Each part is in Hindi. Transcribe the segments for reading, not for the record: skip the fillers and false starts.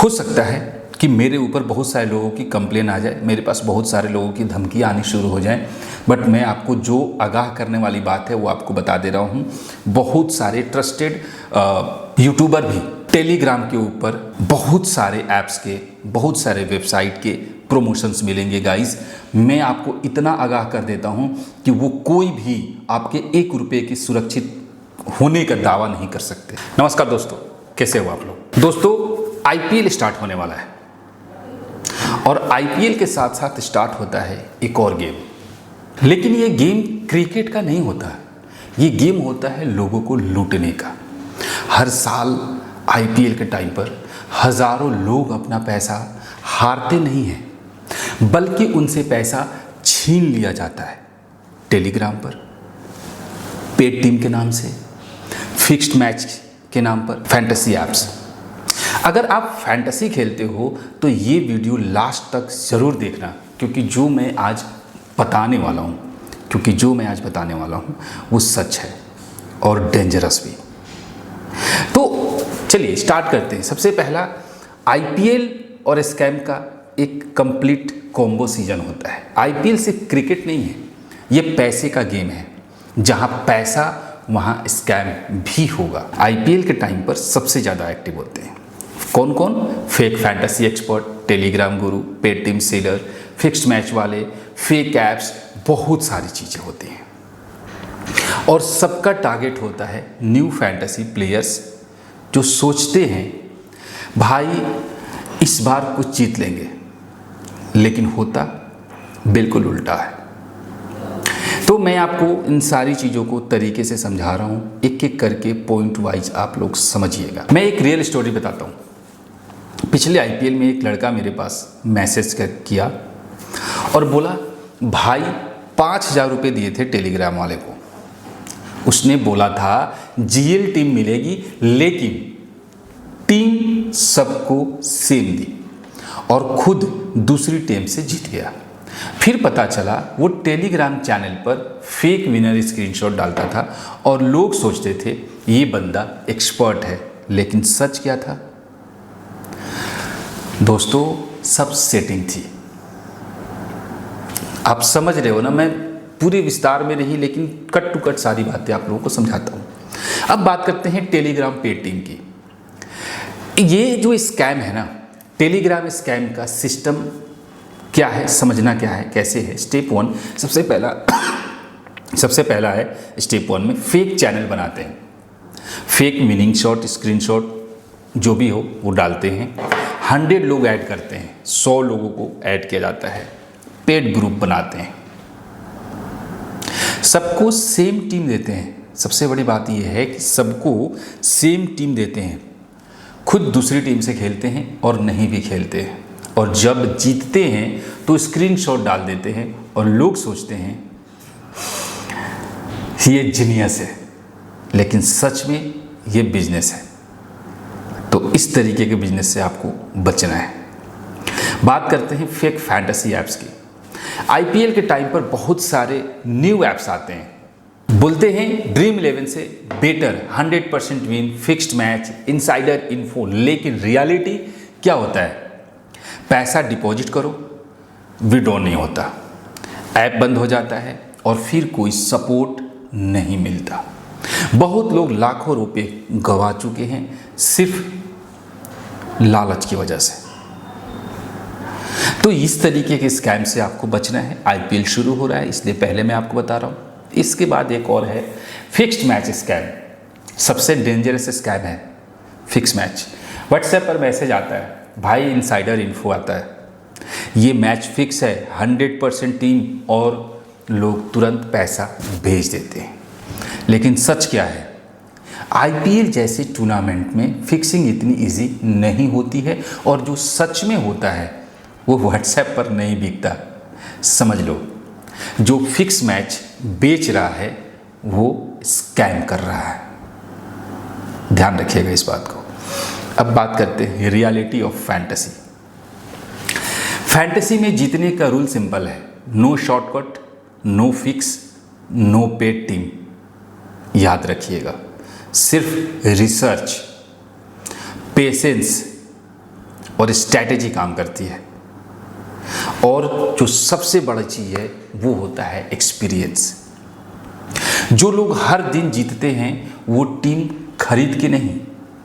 हो सकता है कि मेरे ऊपर बहुत सारे लोगों की कंप्लेन आ जाए, मेरे पास बहुत सारे लोगों की धमकियाँ आनी शुरू हो जाएं, बट मैं आपको जो आगाह करने वाली बात है वो आपको बता दे रहा हूँ। बहुत सारे ट्रस्टेड यूट्यूबर भी टेलीग्राम के ऊपर बहुत सारे ऐप्स के, बहुत सारे वेबसाइट के प्रमोशंस मिलेंगे गाइस। मैं आपको इतना आगाह कर देता हूँ कि वो कोई भी आपके 1 रुपये की सुरक्षित होने का दावा नहीं कर सकते। नमस्कार दोस्तों, कैसे हो आप लोग। दोस्तों, आईपीएल स्टार्ट होने वाला है और आईपीएल के साथ साथ स्टार्ट होता है एक और गेम। लेकिन ये गेम क्रिकेट का नहीं होता, ये गेम होता है लोगों को लूटने का। हर साल आईपीएल के टाइम पर हजारों लोग अपना पैसा हारते नहीं हैं, बल्कि उनसे पैसा छीन लिया जाता है टेलीग्राम पर, पेड टीम के नाम से, फिक्स्ड मैच के नाम पर, फैंटेसी ऐप्स। अगर आप फैंटेसी खेलते हो तो ये वीडियो लास्ट तक ज़रूर देखना, क्योंकि जो मैं आज बताने वाला हूँ वो सच है और डेंजरस भी। तो चलिए स्टार्ट करते हैं। सबसे पहला, आईपीएल और स्कैम का एक कंप्लीट कॉम्बो सीजन होता है। आईपीएल सिर्फ क्रिकेट नहीं है, ये पैसे का गेम है। जहाँ पैसा वहाँ स्कैम भी होगा। आईपीएल के टाइम पर सबसे ज़्यादा एक्टिव होते हैं कौन कौन? फेक फैंटेसी एक्सपर्ट, टेलीग्राम गुरु, paid team seller, fixed match वाले, फेक ऐप्स, बहुत सारी चीज़ें होती हैं। और सबका टारगेट होता है न्यू फैंटेसी प्लेयर्स, जो सोचते हैं भाई इस बार कुछ जीत लेंगे, लेकिन होता बिल्कुल उल्टा है। तो मैं आपको इन सारी चीज़ों को तरीके से समझा रहा हूँ, एक एक करके पॉइंट वाइज आप लोग समझिएगा। मैं एक रियल स्टोरी बताता हूँ। पिछले आईपीएल में एक लड़का मेरे पास मैसेज किया और बोला भाई 5,000 रुपये दिए थे टेलीग्राम वाले को। उसने बोला था जीएल टीम मिलेगी, लेकिन टीम सबको सेम दी और खुद दूसरी टीम से जीत गया। फिर पता चला वो टेलीग्राम चैनल पर फेक विनर स्क्रीनशॉट डालता था और लोग सोचते थे ये बंदा एक्सपर्ट है, लेकिन सच क्या था दोस्तों? सब सेटिंग थी। आप समझ रहे हो ना, मैं पूरे विस्तार में नहीं, लेकिन कट टू कट सारी बातें आप लोगों को समझाता हूँ। अब बात करते हैं टेलीग्राम पेड टीम की। ये जो स्कैम है ना, टेलीग्राम स्कैम का सिस्टम क्या है, समझना क्या है, कैसे है। स्टेप 1, सबसे पहला है स्टेप 1 में फेक चैनल बनाते हैं। फेक मीनिंग शॉट, स्क्रीनशॉट जो भी हो वो डालते हैं। 100 लोग ऐड करते हैं, 100 लोगों को ऐड किया जाता है। पेड ग्रुप बनाते हैं, सबको सेम टीम देते हैं। सबसे बड़ी बात यह है कि सबको सेम टीम देते हैं, खुद दूसरी टीम से खेलते हैं और नहीं भी खेलते हैं। और जब जीतते हैं तो स्क्रीनशॉट डाल देते हैं और लोग सोचते हैं ये जीनियस है, लेकिन सच में ये बिजनेस है। तो इस तरीके के बिजनेस से आपको बचना है। बात करते हैं फेक फैंटेसी ऐप्स की। आईपीएल के टाइम पर बहुत सारे न्यू ऐप्स आते हैं, बोलते हैं ड्रीम 11 से better, 100% win, fixed match, insider info. लेकिन रियलिटी क्या होता है? पैसा डिपॉजिट करो, विड्रॉ नहीं होता, ऐप बंद हो जाता है और फिर कोई सपोर्ट नहीं मिलता। बहुत लोग लाखों रुपए गंवा चुके हैं सिर्फ लालच की वजह से। तो इस तरीके के स्कैम से आपको बचना है। आईपीएल शुरू हो रहा है, इसलिए पहले मैं आपको बता रहा हूँ। इसके बाद एक और है फिक्स्ड मैच स्कैम। सबसे डेंजरस स्कैम है फिक्स मैच। व्हाट्सएप पर मैसेज आता है, भाई इनसाइडर इन्फो आता है, ये मैच फिक्स है, 100% टीम, और लोग तुरंत पैसा भेज देते हैं। लेकिन सच क्या है? आईपीएल जैसे टूर्नामेंट में फिक्सिंग इतनी इजी नहीं होती है, और जो सच में होता है वो व्हाट्सएप पर नहीं बिकता। समझ लो, जो फिक्स मैच बेच रहा है वो स्कैम कर रहा है। ध्यान रखिएगा इस बात को। अब बात करते हैं रियलिटी ऑफ फैंटेसी। फैंटेसी में जीतने का रूल सिंपल है, no shortcut, no fix, no paid team. याद रखिएगा, सिर्फ रिसर्च, पेशेंस और स्ट्रैटेजी काम करती है, और जो सबसे बड़ी चीज़ है वो होता है एक्सपीरियंस। जो लोग हर दिन जीतते हैं वो टीम खरीद के नहीं,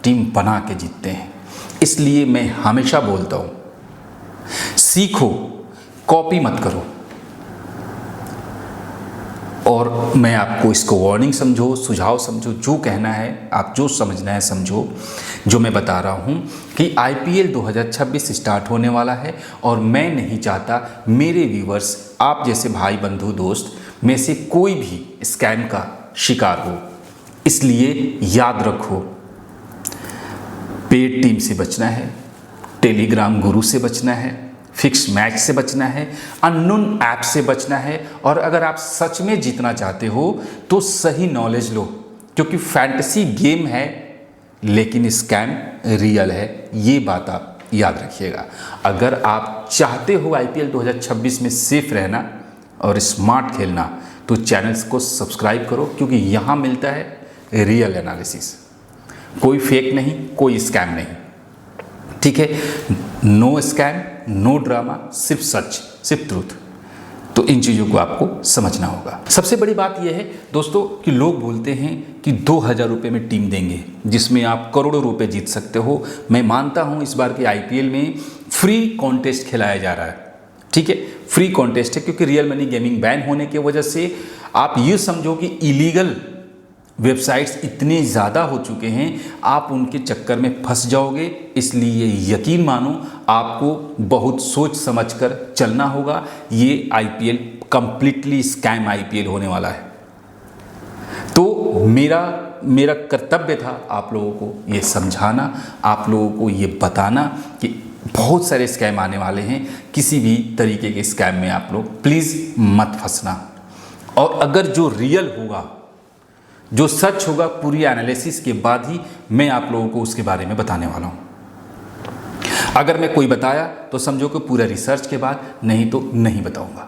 टीम बना के जीतते हैं। इसलिए मैं हमेशा बोलता हूँ, सीखो, कॉपी मत करो। और मैं आपको इसको वार्निंग समझो, सुझाव समझो, जो कहना है आप, जो समझना है समझो। जो मैं बता रहा हूँ कि IPL 2026 स्टार्ट होने वाला है, और मैं नहीं चाहता मेरे व्यूवर्स, आप जैसे भाई बंधु दोस्त में से कोई भी स्कैम का शिकार हो। इसलिए याद रखो, पेड टीम से बचना है, टेलीग्राम गुरु से बचना है, फिक्स मैच से बचना है, अननोन ऐप से बचना है, और अगर आप सच में जीतना चाहते हो तो सही नॉलेज लो, क्योंकि फैंटेसी गेम है लेकिन स्कैम रियल है। ये बात आप याद रखिएगा। अगर आप चाहते हो IPL 2026 में सेफ रहना और स्मार्ट खेलना तो चैनल्स को सब्सक्राइब करो, क्योंकि यहाँ मिलता है रियल एनालिसिस, कोई फेक नहीं, कोई स्कैम नहीं। ठीक है, नो स्कैम, नो ड्रामा, सिर्फ सच, सिर्फ ट्रूथ। तो इन चीज़ों को आपको समझना होगा। सबसे बड़ी बात यह है दोस्तों कि लोग बोलते हैं कि 2000 रुपये में टीम देंगे जिसमें आप करोड़ों रुपए जीत सकते हो। मैं मानता हूं इस बार के IPL में फ्री कॉन्टेस्ट खिलाया जा रहा है। ठीक है, फ्री कॉन्टेस्ट है, क्योंकि रियल मनी गेमिंग बैन होने की वजह से आप ये समझो कि इलीगल वेबसाइट्स इतने ज़्यादा हो चुके हैं, आप उनके चक्कर में फंस जाओगे। इसलिए यकीन मानो, आपको बहुत सोच समझकर चलना होगा। ये IPL कंप्लीटली स्कैम IPL होने वाला है। तो मेरा कर्तव्य था आप लोगों को ये समझाना, आप लोगों को ये बताना कि बहुत सारे स्कैम आने वाले हैं। किसी भी तरीके के स्कैम में आप लोग प्लीज़ मत फंसना। और अगर जो रियल होगा, जो सच होगा, पूरी एनालिसिस के बाद ही मैं आप लोगों को उसके बारे में बताने वाला हूं। अगर मैं कोई बताया तो समझो कि पूरा रिसर्च के बाद, नहीं तो नहीं बताऊंगा।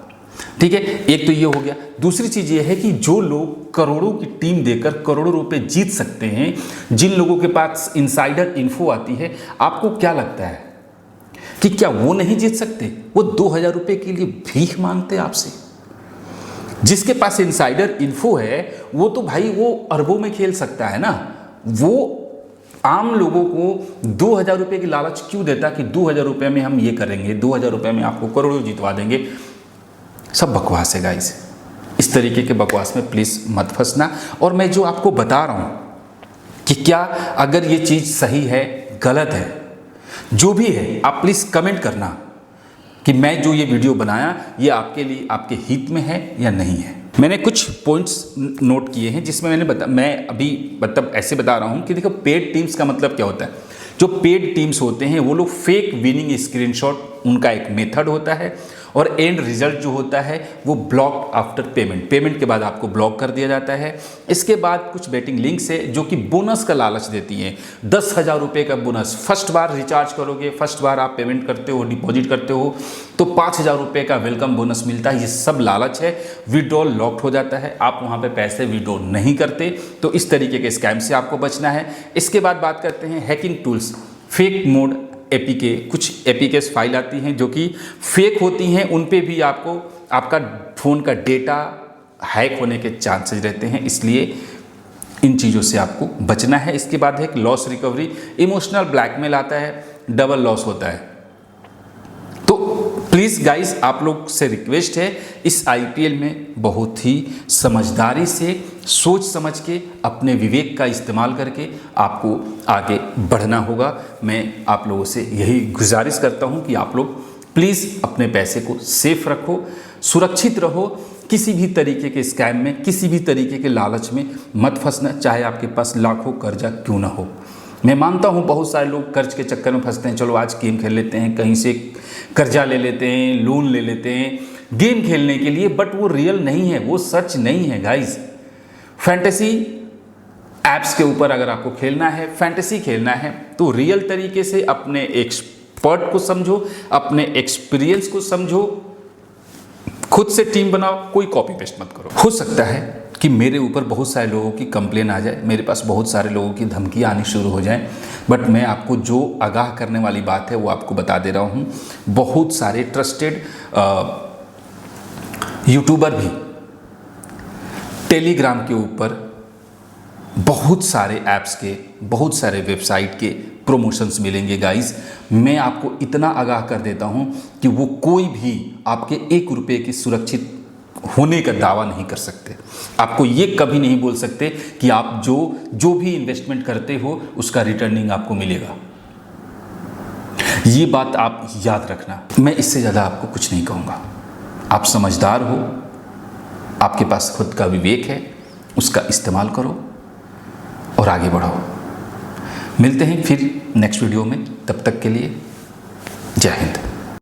ठीक है, एक तो ये हो गया। दूसरी चीज़ ये है कि जो लोग करोड़ों की टीम देकर करोड़ों रुपए जीत सकते हैं, जिन लोगों के पास इनसाइडर इन्फो आती है, आपको क्या लगता है कि क्या वो नहीं जीत सकते? वो 2000 रुपये के लिए भीख मांगते आपसे? जिसके पास इनसाइडर इन्फो है वो तो भाई वो अरबों में खेल सकता है ना। वो आम लोगों को 2000 रुपये की लालच क्यों देता कि 2000 रुपये में हम ये करेंगे, 2000 रुपये में आपको करोड़ों जितवा देंगे। सब बकवास है गाइस। इस तरीके के बकवास में प्लीज़ मत फंसना। और मैं जो आपको बता रहा हूँ कि क्या अगर ये चीज़ सही है, गलत है, जो भी है, आप प्लीज़ कमेंट करना कि मैं जो ये वीडियो बनाया ये आपके लिए, आपके हित में है या नहीं है। मैंने कुछ पॉइंट्स नोट किए हैं जिसमें मैं अभी मतलब ऐसे बता रहा हूँ कि देखो, पेड टीम्स का मतलब क्या होता है। जो पेड टीम्स होते हैं वो लोग फेक विनिंग स्क्रीनशॉट, उनका एक मेथड होता है, और एंड रिजल्ट जो होता है वो ब्लॉक आफ्टर पेमेंट के बाद आपको ब्लॉक कर दिया जाता है। इसके बाद कुछ बेटिंग लिंक्स है जो कि बोनस का लालच देती हैं। 10,000 रुपये का बोनस, फर्स्ट बार रिचार्ज करोगे, फर्स्ट बार आप पेमेंट करते हो, डिपॉजिट करते हो तो 5,000 रुपये का वेलकम बोनस मिलता है। ये सब लालच है। विड्रॉल लॉक्ड हो जाता है, आप वहाँ पर पैसे विड्रॉ नहीं करते। तो इस तरीके के स्कैम से आपको बचना है। इसके बाद बात करते हैं hacking tools, fake mode APK। कुछ APKs फाइल आती हैं जो कि फेक होती हैं, उन पे भी आपको आपका फ़ोन का डेटा हैक होने के चांसेस रहते हैं। इसलिए इन चीज़ों से आपको बचना है। इसके बाद है लॉस रिकवरी, इमोशनल ब्लैकमेल आता है, डबल लॉस होता है। तो प्लीज़ गाइस, आप लोग से रिक्वेस्ट है, इस IPL में बहुत ही समझदारी से, सोच समझ के, अपने विवेक का इस्तेमाल करके आपको आगे बढ़ना होगा। मैं आप लोगों से यही गुजारिश करता हूं कि आप लोग प्लीज़ अपने पैसे को सेफ रखो, सुरक्षित रहो। किसी भी तरीके के स्कैम में, किसी भी तरीके के लालच में मत फंसना, चाहे आपके पास लाखों कर्जा क्यों ना हो। मैं मानता हूँ बहुत सारे लोग कर्ज के चक्कर में फंसते हैं। चलो आज गेम खेल लेते हैं, कहीं से कर्जा ले लेते हैं, लोन ले लेते हैं गेम खेलने के लिए, बट वो रियल नहीं है, वो सच नहीं है गाइस। फैंटेसी ऐप्स के ऊपर अगर आपको खेलना है, फैंटेसी खेलना है, तो रियल तरीके से अपने एक्सपर्ट को समझो, अपने एक्सपीरियंस को समझो, खुद से टीम बनाओ, कोई कॉपी पेस्ट मत करो। हो सकता है कि मेरे ऊपर बहुत सारे लोगों की कंप्लेन आ जाए, मेरे पास बहुत सारे लोगों की धमकी आनी शुरू हो जाए, बट मैं आपको जो आगाह करने वाली बात है वो आपको बता दे रहा हूँ। बहुत सारे ट्रस्टेड यूट्यूबर भी टेलीग्राम के ऊपर बहुत सारे ऐप्स के, बहुत सारे वेबसाइट के प्रमोशंस मिलेंगे गाइस। मैं आपको इतना आगाह कर देता हूं कि वो कोई भी आपके 1 रुपये की सुरक्षित होने का दावा नहीं कर सकते। आपको ये कभी नहीं बोल सकते कि आप जो भी इन्वेस्टमेंट करते हो उसका रिटर्निंग आपको मिलेगा। ये बात आप याद रखना। मैं इससे ज़्यादा आपको कुछ नहीं कहूँगा। आप समझदार हो, आपके पास खुद का विवेक है, उसका इस्तेमाल करो और आगे बढ़ो। मिलते हैं फिर नेक्स्ट वीडियो में, तब तक के लिए जय हिंद।